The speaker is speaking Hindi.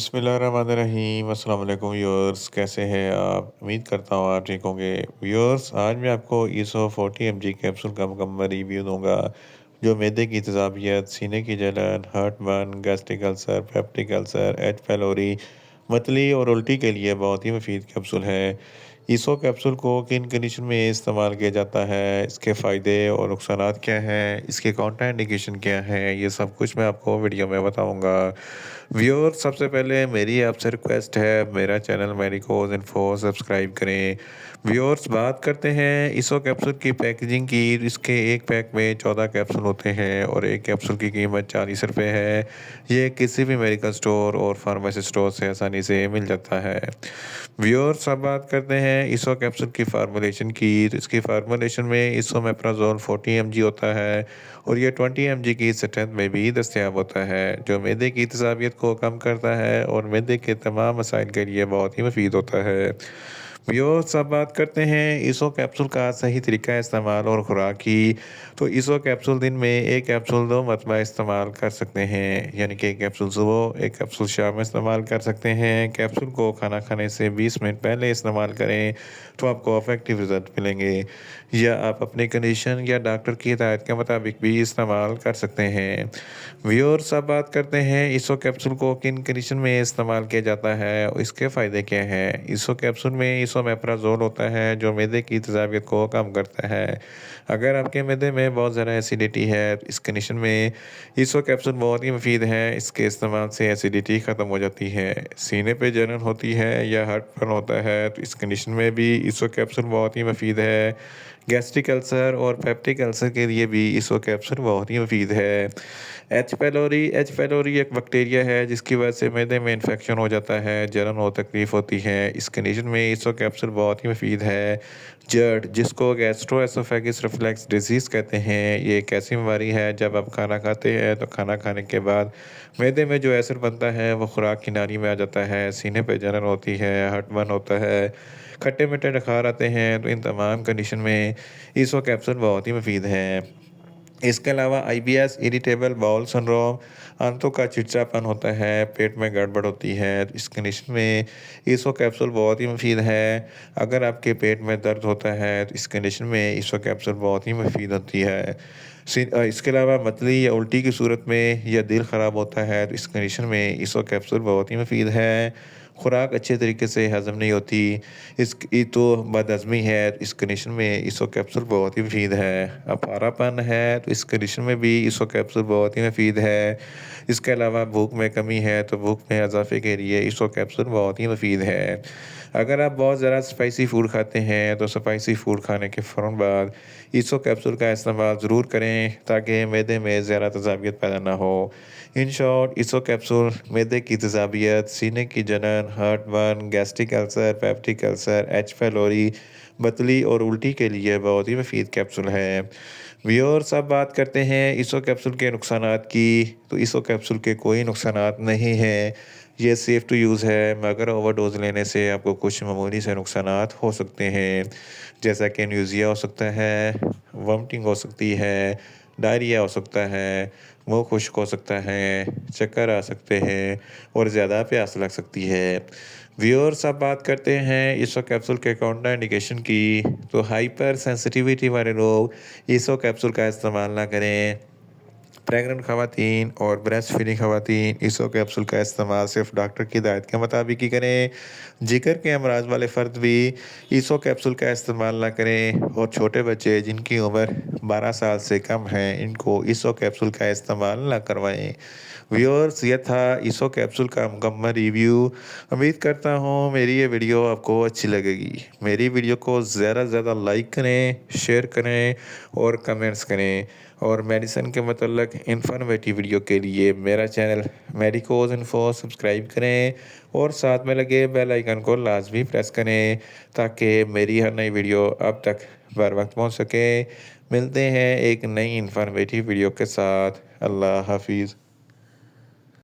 बिस्मिल्लाहिर्रहमानिर्रहीम अस्सलाम वालेकुम व्यूअर्स, कैसे हैं आप? उम्मीद करता हूँ आप ठीक होंगे। व्यूअर्स, आज मैं आपको ईसो 40 mg कैप्सूल का मुकम्मल रिव्यू दूंगा जो मैदे की तेज़ाबियत, सीने की जलन, heartburn, gastric ulcer, peptic ulcer, H pylori, मतली और उल्टी के लिए बहुत ही मुफीद कैप्सूल है। ईसो कैप्सूल को किन कंडीशन में इस्तेमाल किया जाता है, इसके फ़ायदे और नुकसानात क्या हैं, इसके काउंटर इंडिकेशन क्या हैं, ये सब कुछ मैं आपको वीडियो में बताऊंगा। व्यूअर, सबसे पहले मेरी आपसे रिक्वेस्ट है, मेरा चैनल मेडिकोज इन्फो सब्सक्राइब करें। व्यूअर्स, बात करते हैं ईसो कैप्सूल की पैकेजिंग की। इसके एक पैक में 14 कैप्सूल होते हैं और एक कैप्सूल की कीमत 40 रुपये है। ये किसी भी मेडिकल स्टोर और फार्मेसी स्टोर से आसानी से मिल जाता है। व्यूअर्स, अब बात करते हैं ईसो कैप्सूल की फार्मूलेशन की। तो इसकी फार्मूलेशन में इसोमेप्राजोल 40 mg होता है और ये 20 mg की स्ट्रेंथ में भी दस्तयाब होता है, जो मैदे की तेज़ाबियत को कम करता है और मैदे के तमाम मसाइल के लिए बहुत ही मुफीद होता है। व्यूअर्स, अब बात करते हैं ईसो कैप्सूल का सही तरीका इस्तेमाल और खुराक की। तो ईसो कैप्सूल दिन में एक कैप्सूल 2 मरतबा इस्तेमाल कर सकते हैं, यानी कि एक कैप्सूल सुबह, एक कैप्सूल शाम में इस्तेमाल कर सकते हैं। कैप्सूल को खाना खाने से 20 मिनट पहले इस्तेमाल करें तो आपको इफेक्टिव रिजल्ट मिलेंगे, या आप अपनी कंडीशन या डॉक्टर की हिदायत के मुताबिक भी इस्तेमाल कर सकते हैं। व्यूअर्स, अब बात करते हैं ईसो कैप्सूल को किन कंडीशन में इस्तेमाल किया जाता है और इसके फ़ायदे क्या हैं। ईसो कैप्सूल में इसोमेप्राजोल होता है जो मैदे की तेज़ाबियत को कम करता है। अगर आपके मैदे में बहुत ज़्यादा एसिडिटी है तो इस कंडीशन में ईसो कैप्सूल बहुत ही मुफीद है। इसके इस्तेमाल से एसिडिटी ख़त्म हो जाती है। सीने पे जलन होती है या हार्टबर्न होता है तो इस कंडीशन में भी ईसो कैप्सूल बहुत ही मुफीद है। गैस्ट्रिक अल्सर और पेप्टिक अल्सर के लिए भी ईसो कैप्सूल बहुत ही मुफीद है। एच पैलोरी एक बैक्टीरिया है जिसकी वजह से मैदे में इन्फेक्शन हो जाता है, जलन और तकलीफ होती है। इस कंडीशन में ईसो कैप्सूल बहुत ही मुफीद है। जर्ड, जिसको गैस्ट्रोएसोफेगस रिफ्लक्स डिजीज़ कहते हैं, ये एक ऐसी बीमारी है जब आप खाना खाते हैं तो खाना खाने के बाद मैदे में जो एसिड बनता है वो खुराक की नाली में आ जाता है, सीने पे जलन होती है, हार्टबर्न होता है, खट्टे मीठे बुखार आते हैं। तो इन तमाम कंडीशन में ईसो कैप्सूल बहुत ही मुफीद है। इसके अलावा आईबीएस, इरिटेबल बाउल सिंड्रोम, आंतों का चिड़चिड़ापन होता है, पेट में गड़बड़ होती है, तो इस कंडीशन में ईसो कैप्सूल बहुत ही मुफीद है। अगर आपके पेट में दर्द होता है तो इस कंडीशन में ईसो कैप्सूल बहुत ही मुफीद होती है। इसके अलावा मतली या उल्टी की सूरत में या दिल ख़राब होता है तो इस कंडीशन में ईसो कैप्सूल बहुत ही मुफीद है। खुराक अच्छे तरीके से हज़म नहीं होती, इसकी तो बदहज़मी है, तो इस कंडीशन में ईसो कैप्सूल बहुत ही मुफीद है। अपारापन है तो इस कंडीशन में भी ईसो कैप्सूल बहुत ही मुफीद है। इसके अलावा भूख में कमी है तो भूख में इजाफ़े के लिए ईसो कैप्सूल बहुत ही मुफीद है। अगर आप बहुत ज़्यादा स्पाइसी फ़ूड खाते हैं तो स्पाइसी फ़ूड खाने के फ़ौरन बाद ईसो कैप्सूल का इस्तेमाल ज़रूर करें ताकि मैदे में ज़्यादा तेज़ाबियत पैदा ना हो। इन शॉर्ट, ईसो कैप्सूल मैदे की तेज़ाबियत, सीने की जलन, heartburn, gastric ulcer, peptic ulcer, H pylori, मतली और उल्टी के लिए बहुत ही मुफीद कैप्सूल है। व्यूअर्स, अब बात करते हैं ईसो कैप्सूल के नुकसानात की। तो ईसो कैप्सूल के कोई नुकसानात नहीं हैं। ये सेफ़ टू यूज़ है, मगर ओवरडोज़ लेने से आपको कुछ मामूली से नुकसानात हो सकते हैं, जैसा कि नज़िया हो सकता है, वोमिटिंग हो सकती है, डायरिया हो सकता है, मुँह खुश्क हो सकता है, चक्कर आ सकते हैं और ज़्यादा प्यास लग सकती है। व्यूअर्स, अब बात करते हैं ईसो कैप्सूल के काउंटर इंडिकेशन की। तो हाइपर सेंसिटिविटी वाले लोग ईसो कैप्सूल का इस्तेमाल ना करें। प्रेग्नेंट ख़वातीन और ब्रेस्ट फीडिंग ख़वातीन ईसो कैप्सूल का इस्तेमाल सिर्फ डॉक्टर की हिदायत के मुताबिक ही करें। जिगर के अमराज वाले फ़र्द भी ईसो कैप्सूल का इस्तेमाल ना करें, और छोटे बच्चे जिनकी उम्र 12 साल से कम है इनको ईसो कैप्सूल का इस्तेमाल ना करवाएं। व्यूअर्स, ये था ईसो कैप्सूल का मुकम्मल रिव्यू। उम्मीद करता हूँ मेरी ये वीडियो आपको अच्छी लगेगी। मेरी वीडियो को ज़्यादा से ज़्यादा लाइक करें, शेयर करें और कमेंट्स करें, और मेडिसिन के मतलब इन्फॉर्मेटिव वीडियो के लिए मेरा चैनल मेडिकोज इन्फो सब्सक्राइब करें और साथ में लगे बेल आइकन को लाजमी प्रेस करें ताकि मेरी हर नई वीडियो अब तक बर वक्त पहुँच सके। मिलते हैं एक नई इन्फॉर्मेटिव वीडियो के साथ। अल्लाह हाफिज़।